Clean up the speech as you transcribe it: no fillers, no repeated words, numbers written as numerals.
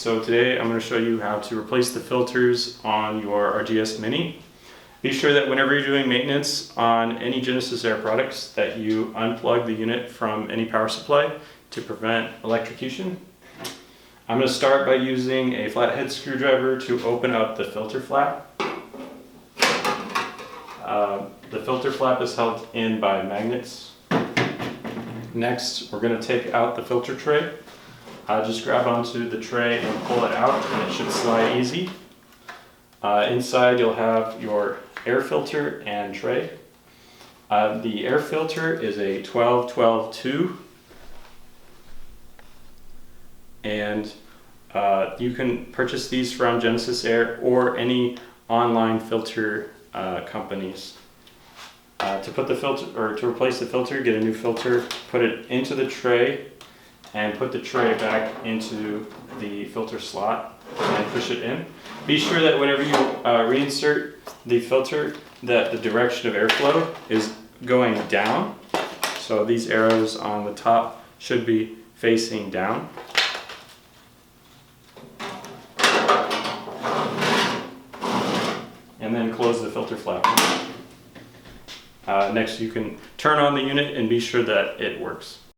so today I'm going to show you how to replace the filters on your RGS Mini. Be sure that whenever you're doing maintenance on any Genesis Air products that you unplug the unit from any power supply to prevent electrocution. I'm going to start by using a flathead screwdriver to open up the filter flap. The filter flap is held in by magnets. Next, we're going to take out the filter tray. Just grab onto the tray and pull it out, and it should slide easy. Inside you'll have your air filter and tray. The air filter is a 12-12-2, and you can purchase these from Genesis Air or any online filter companies. To put the filter, or to replace the filter, get a new filter, put it into the tray, and put the tray back into the filter slot and push it in. Be sure that whenever you reinsert the filter, that the direction of airflow is going down. So these arrows on the top should be facing down. And then close the filter flap. Next, you can turn on the unit and be sure that it works.